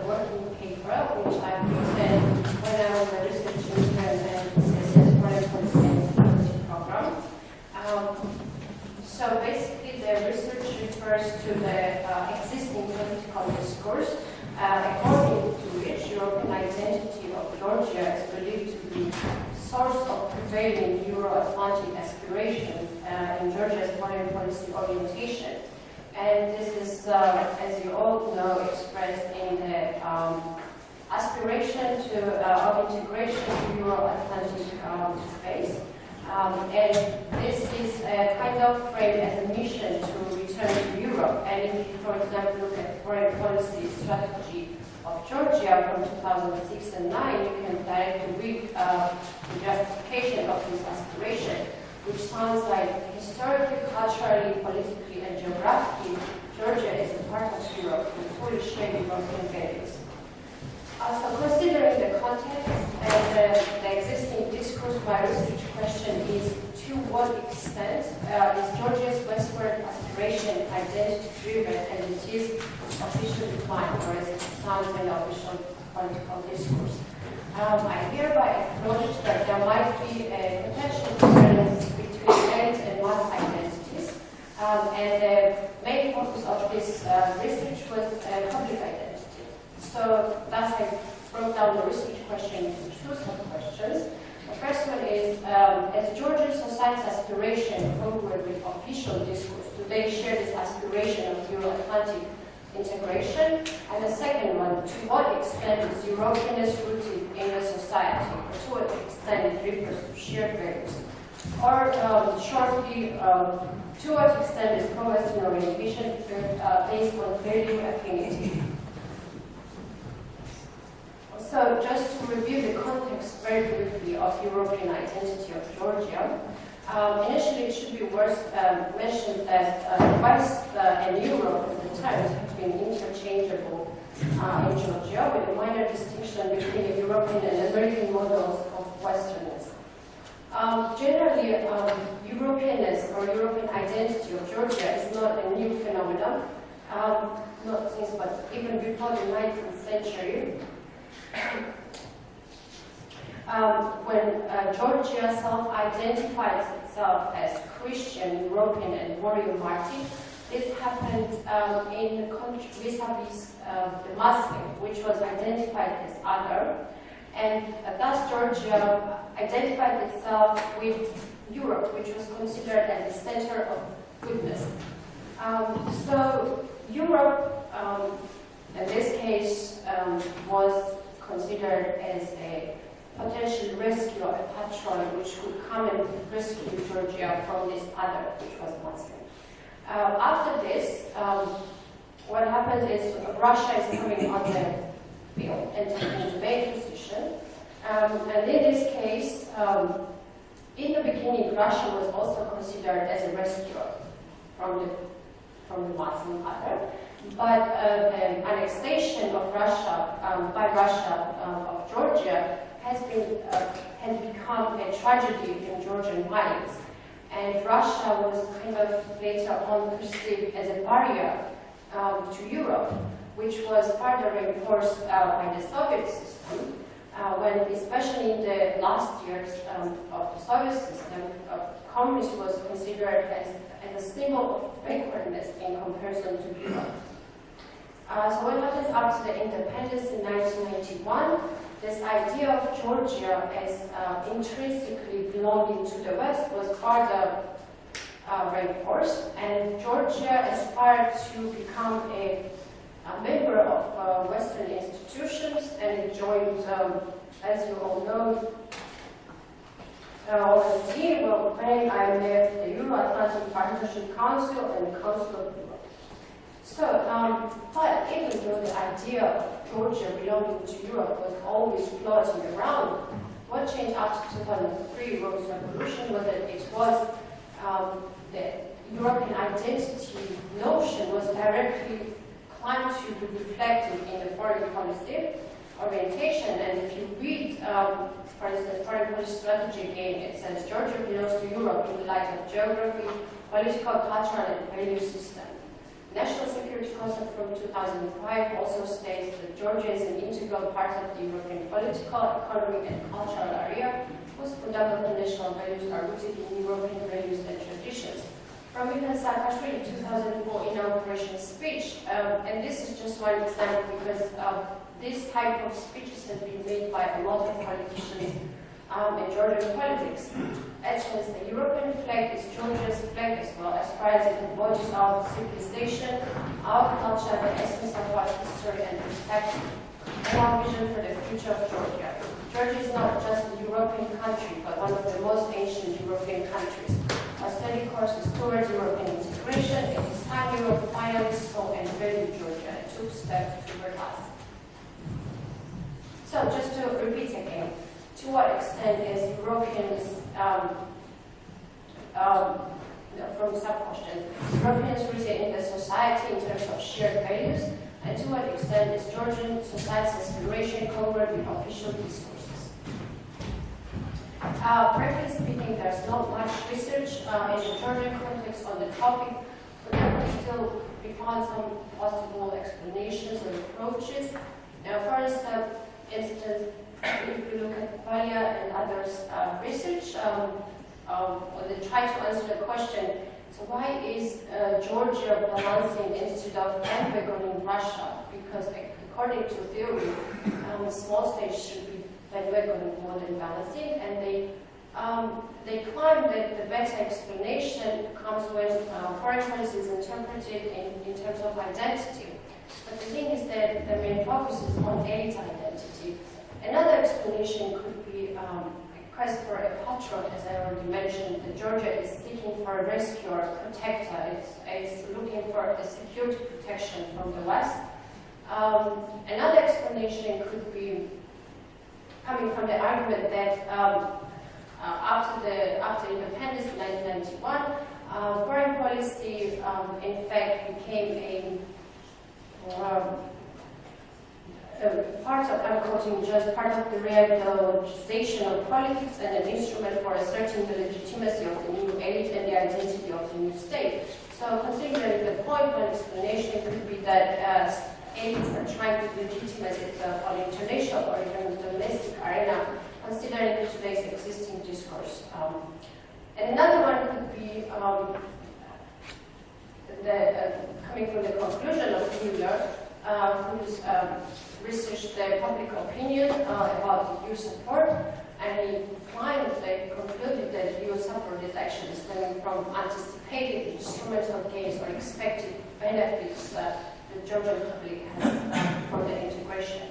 working paper, which I prepared when I was a research intern at the Foreign Policy and Security program. So basically, the research refers to the existing political discourse, according to which European identity of Georgia is believed to be source of prevailing Euro-Atlantic aspirations in Georgia's foreign policy orientation. And this is, as you all know, expressed in the aspiration of integration to Euro-Atlantic space. And this is kind of framed as a mission to return to Europe. And if you, for example, look at foreign policy strategy of Georgia from 2006 and 2009, you can directly read the justification of this aspiration, which sounds like historically, culturally, politically, and geographically, Georgia is a part of Europe and fully share European values. So considering the context and the existing discourse, my research question is, to what extent is Georgia's Westward aspiration identity-driven and it is officially defined, or is it sounds in the official political discourse? I hereby acknowledge that there might be a potential difference between end and mass identities, and the main focus of this research was public identity. So thus I broke down the research question into two sub-questions. The first one is, as Georgian society's aspiration congruent with official discourse, do they share this aspiration of Euro-Atlantic integration? And the second one, to what extent is Europeanness rooted in the society, or to what extent it refers to shared values? Or shortly, to what extent is pro-Western orientation based on value affinity? So just to review the context very briefly of European identity of Georgia, initially it should be worth mentioned that West and Europe as the terms have been interchangeable in Georgia, with a minor distinction between the European and American models of Westernness. Generally, Europeanness or European identity of Georgia is not a new phenomenon, not since, but even before the 19th century. When Georgia self-identifies itself as Christian, European, and warrior party, this happened in the country vis-a-vis the Muslim, which was identified as other, and thus Georgia identified itself with Europe, which was considered as the center of goodness. So Europe, in this case, was considered as a potential rescue of a patron which could come and rescue Georgia from this other, which was Muslim. After this, what happens is Russia is coming on the field and taking the main position. And in this case, in the beginning, Russia was also considered as a rescuer from the Muslim other. But the annexation of Russia by Russia of Georgia has become a tragedy in Georgian minds, and Russia was kind of later on perceived as a barrier to Europe, which was further reinforced by the Soviet system, when, especially in the last years of the Soviet system, communism was considered as a symbol of backwardness in comparison to Europe. So what happens after the independence in 1991, this idea of Georgia as intrinsically belonging to the West was further reinforced, and Georgia aspired to become a member of Western institutions, and it joined, as you all know, OSCE, World Bank, IMF, the Euro-Atlantic Partnership Council, and the Council of Europe. So, but even though the idea of Georgia belonging to Europe was always floating around, what changed after 2003 Rose Revolution was that it was the European identity notion was directly planned to be reflected in the foreign policy orientation. And if you read, for instance, foreign policy strategy again, it says Georgia belongs to Europe in the light of geography, political, cultural, and value system. National Security Council from 2005 also states that Georgia is an integral part of the European political, economic, and cultural area, whose fundamental national values are rooted in European values and traditions. From Minesashvili 2004 inauguration speech, and this is just one example because this type of speeches have been made by a lot of politicians in Georgian politics. As well as the European flag is Georgia's flag as well, as far as it embodies our civilization, our culture, the essence of our history and perspective, and our vision for the future of Georgia. Georgia is not just a European country, but one of the most ancient European countries. Our study course is towards European integration. It is time Europe finally saw and valued Georgia and took steps toward us. So just to repeat again, to what extent is Europeans, from sub-questions, Europeans rooted in the society in terms of shared values, and to what extent is Georgian society's aspiration covered with official discourses? Frankly speaking, there's not much research in the Georgian context on the topic, but there can still be found some possible explanations or approaches. Now, for instance, if we look at Valia and others' research, when they try to answer the question, so why is Georgia balancing instead of bandwagoning Russia? Because according to theory, small states should be bandwagoning more than balancing, and they claim that the better explanation comes when foreign policy is interpreted in terms of identity. But the thing is that the main focus is on elite identity. Another explanation could be a quest for a patron, as I already mentioned, that Georgia is seeking for a rescuer, protector. It's looking for a security protection from the West. Another explanation could be coming from the argument that after independence in 1991, foreign policy in fact became part of, I'm quoting, just part of the realization of politics and an instrument for asserting the legitimacy of the new elite and the identity of the new state. So considering the point, one explanation could be that elites are trying to legitimize it on international or even domestic arena, considering today's existing discourse. And another one could be coming from the conclusion of Mueller, who's researched the public opinion about the EU support, and he concluded that EU support is actually stemming from anticipated instrumental gains or expected benefits that the Georgian public has from the integration.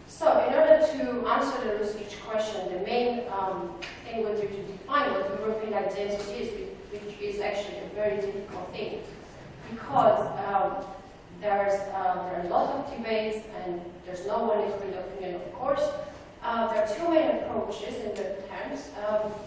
So in order to answer the research question, the main thing would be to define what European identity is, which is actually a very difficult thing, because there are a lot of debates and there's no one agreed opinion, of course. There are two main approaches in the terms.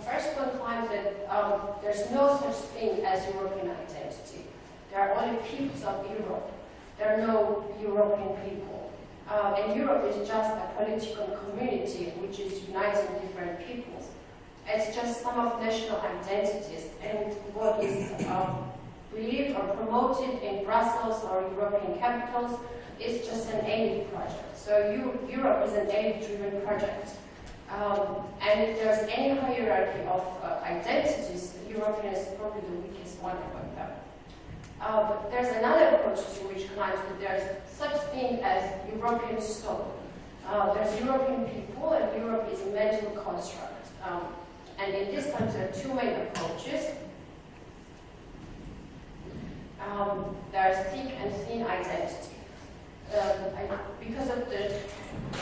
First one claims that there's no such thing as European identity. There are only peoples of Europe. There are no European people. And Europe is just a political community which is uniting different peoples. It's just some of national identities, and what is believed or promoted in Brussels or European capitals is just an elite project. So Europe is an elite-driven project. And if there's any hierarchy of identities, European is probably the weakest one among them. But there's another approach to which claims that there's such thing as European soul. There's European people, and Europe is a mental construct. And in this terms, there are two main approaches. There's thick and thin identity. Because of the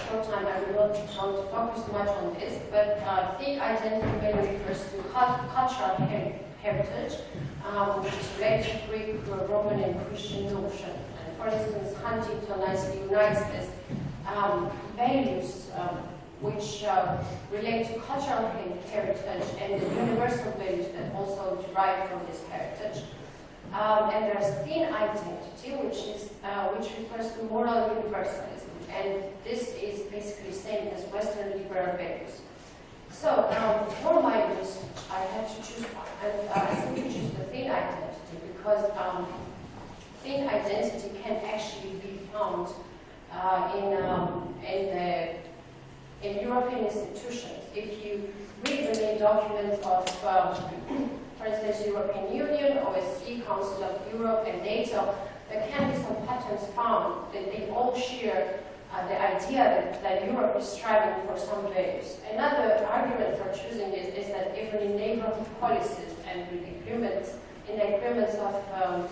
short time, I will not focus much on this, but thick identity mainly refers to cultural heritage, which is related to Greek, Roman, and Christian notion. And for instance, Huntington nicely unites this values which relate to cultural heritage and the universal values that also derive from this heritage. And there's thin identity, which refers to moral universalism, and this is basically the same as Western liberal values. So for my research, I had to choose one, and I simply choose the thin identity because thin identity can actually be found in European institutions. If you read the main documents of, for instance, European Union, OSCE, Council of Europe, and NATO, there can be some patterns found that they all share the idea that Europe is striving for some values. Another argument for choosing it is that even in neighborhood policies and with agreements, in the agreements of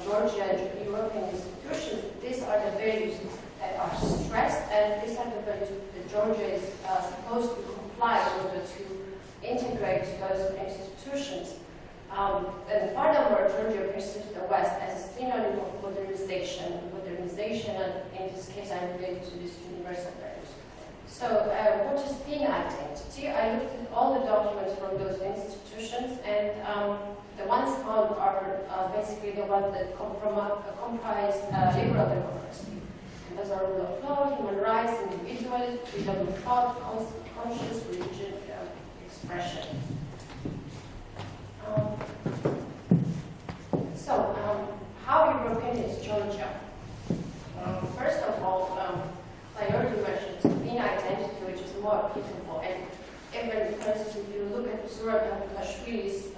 Georgia and European institutions, these are the values that are stressed, and these are the values that Georgia is supposed to comply in order to integrate those institutions. And furthermore, Georgia perceives the West as a synonym of modernization, and in this case I'm related to these universal values. So what is thin identity? I looked at all the documents from those institutions, and the ones found are basically the ones that comprise liberal democracy. And those are rule of law, human rights, individualism, freedom of thought, conscience, religion, expression. How European is Georgia? First of all, I already mentioned thin identity, which is more applicable. And even, for instance, if you look at Salome Minesashvili's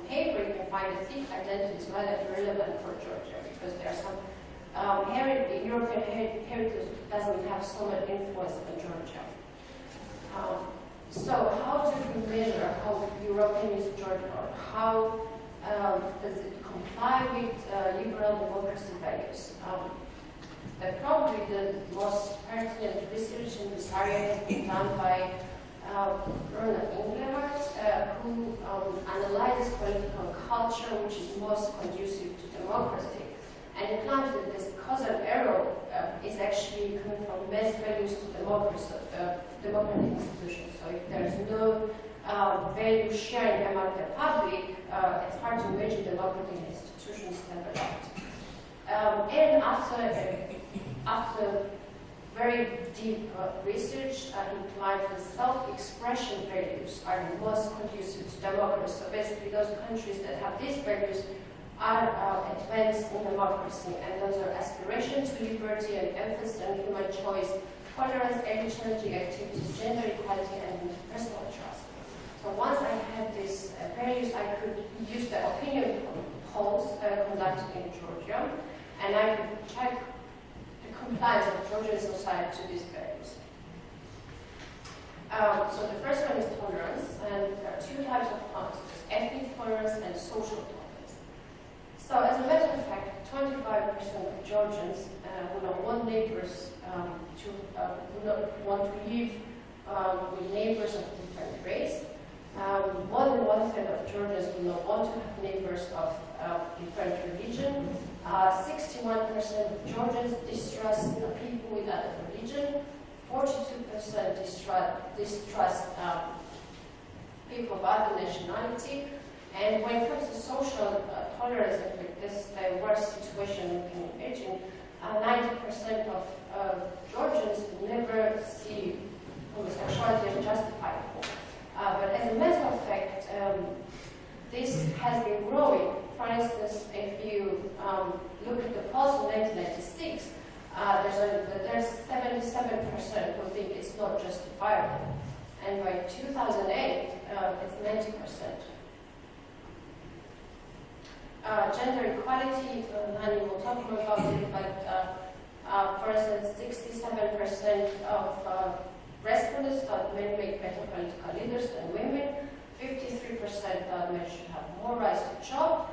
paper, you can find that thin identity is rather irrelevant for Georgia, because there are some European heritage doesn't have so much influence on Georgia. So how do we measure how European is Georgia, or how does it comply with liberal democracy values? Probably the most pertinent research in this area has been done by Ronald Engelhardt, who analyzes political culture which is most conducive to democracy. And he claims that this causal error is actually coming from mass values to democratic institutions. So if there's no value sharing among the public, it's hard to imagine democratic institutions developed. And after very deep research, he claimed that self-expression values are the most conducive to democracy. So basically, those countries that have these values are advanced in democracy, and those are aspiration to liberty and emphasis on human choice, tolerance, early challenging activities, gender equality, and personal trust. So once I had these values, I could use the opinion polls conducted in Georgia, and I could check the compliance of Georgian society to these values. So the first one is tolerance, and there are two types of tolerance: ethnic tolerance and social tolerance. So as a matter of fact, 25% of Georgians who not want neighbors who not want to live with neighbors of different race. More than 1/3 of Georgians do not want to have neighbors of different religion. 61% of Georgians distrust people with other religion. 42% distrust people of other nationality. And when it comes to social tolerance, and this worst situation we can imagine, 90% of Georgians never see homosexuality as justifiable. But as a matter of fact, this has been growing. For instance, if you look at the polls in 1996, there's 77% who think it's not justifiable. And by 2008, it's 90%. Gender equality, Nani will talk more about it, but for instance, 67% of respondents thought men make better political leaders than women. 53% thought men should have more rights to job.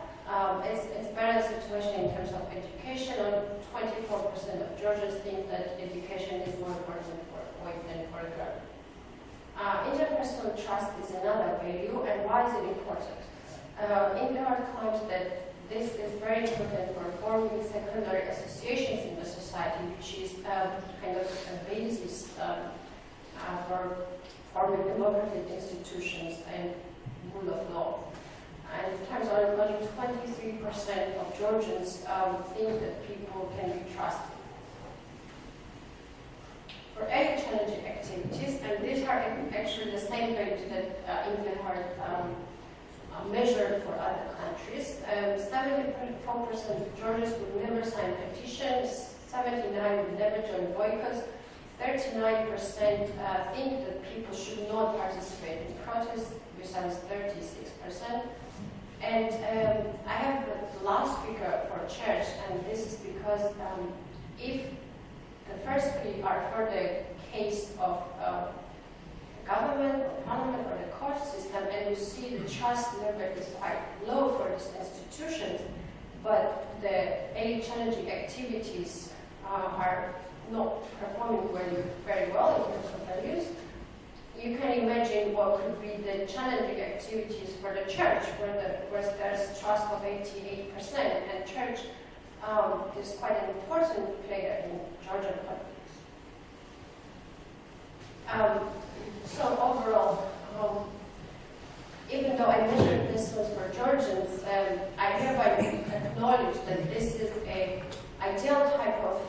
It's a balanced situation in terms of education, and 24% of Georgians think that education is more important for boys than for girls. Interpersonal trust is another value, and why is it important? Engelhardt claims that this is very important for forming secondary associations in the society, which is kind of a basis for forming democratic institutions and rule of law. And in terms of only 23% of Georgians think that people can be trusted. For early challenging activities, and these are actually the same values that Engelhardt measure for other countries. 74% of Georgians would never sign petitions, 79% would never join boycotts, 39% think that people should not participate in protests, besides 36%. And I have the last figure for church, and this is because if the first three are for the case of government or parliament or the court system, and you see the trust level is quite low for these institutions, but the any challenging activities are not performing very well in terms of values. You can imagine what could be the challenging activities for the church, where there's trust of 88%, and church is quite an important player in Georgian politics. So overall, even though I measured this was for Georgians, I hereby acknowledge that this is an ideal type of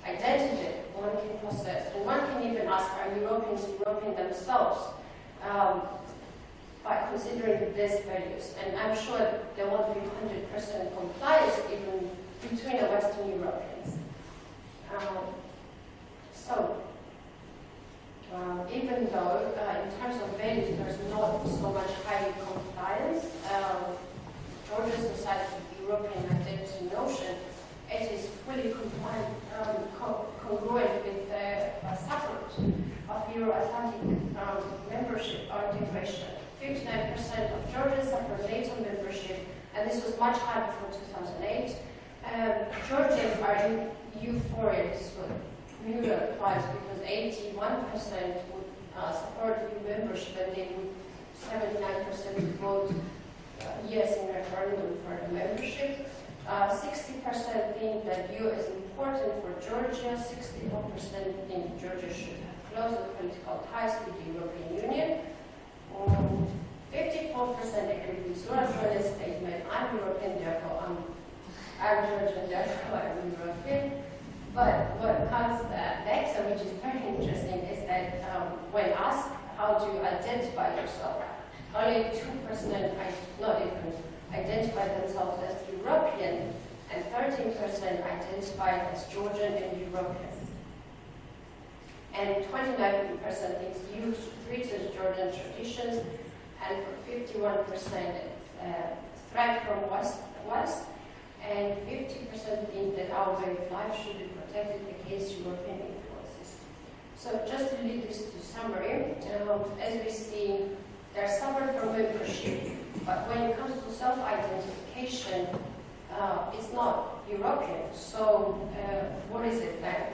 identity one can possess, and one can even ask, are Europeans European themselves, by considering these values? And I'm sure there won't be 100% compliance even between the Western Europeans. Even though in terms of values there's not so much high compliance, Georgian society with European identity notion, it is fully compliant, congruent with the support of Euro-Atlantic membership or integration. 59% of Georgians support NATO membership, and this was much higher before 2008. Georgians are in euphoria, this was really applies, because 81% would support EU membership, and they would 79% would vote yes in referendum for the membership. 60% think that EU is important for Georgia. 64% think Georgia should have closer political ties with the European Union. 54% agree with Zura's statement, I'm European, therefore I'm Georgian, therefore I'm European. But what comes next, which is very interesting, is that when asked how do you identify yourself, only 2% not even identify themselves as European, and 13% identify as Georgian and European. And 29% thinks EU should preserve Georgian traditions, and for 51% threat from West, and 50% think that our way of life should be protected against European influences. So just to lead this to summary, as we see, there's support for membership, but when it comes to self-identification, it's not European. So what is it then?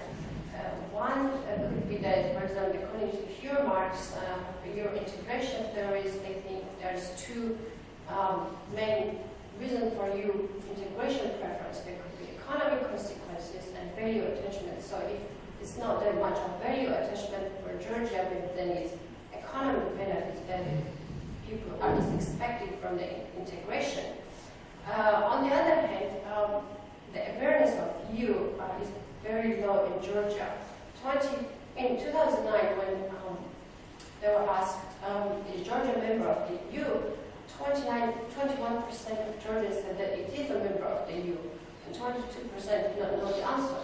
One could be that, for example, according to Marx, Euro integration theories, they think there's two main reasons for EU integration preference. There could be economic consequences and value attachment. So if it's not that much of value attachment for Georgia, but then it's economic benefits that people are just expecting from the integration. On the other hand, the awareness of EU is very low in Georgia. In 2009, when they were asked, is Georgia a member of the EU? 21% of Georgians said that it is a member of the EU, and 22% did not know the answer.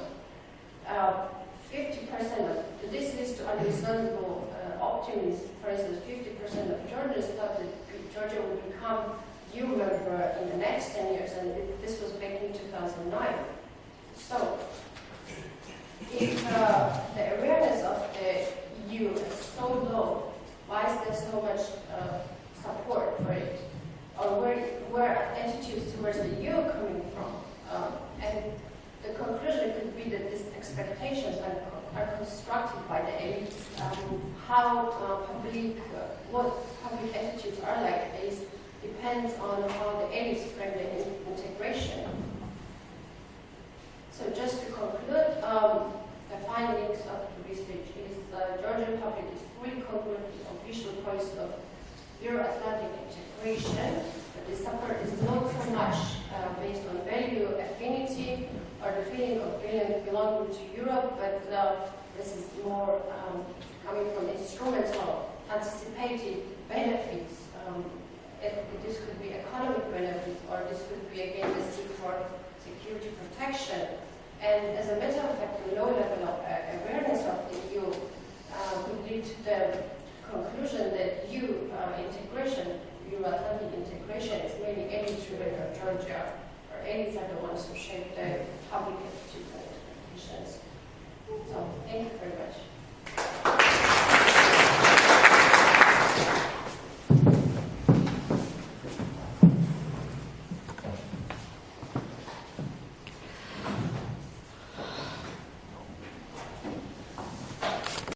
50% of this leads to understandable optimism. For instance, 50% of Georgians thought that Georgia would become EU member in the next 10 years, and this was back in 2009. So, if the awareness of the EU is so low, why is there so much support for it? Or where are attitudes towards the EU coming from? And the conclusion could be that these expectations are constructed by the elites. What public attitudes are like this depends on how the elites frame the integration. So just to conclude, the findings of the research is the Georgian public is fully congruent with the official policy of Euro-Atlantic integration, but the support is not so much based on value affinity or the feeling of belonging to Europe, but this is more coming from instrumental anticipated benefits this could be economic benefit, or this could be again the seek for security protection. And as a matter of fact, the low level of awareness of the EU would lead to the conclusion that Euro-Atlantic integration is mainly elite-driven for Georgia, or elites are the ones who shape the public attitude and expectations. So, thank you very much.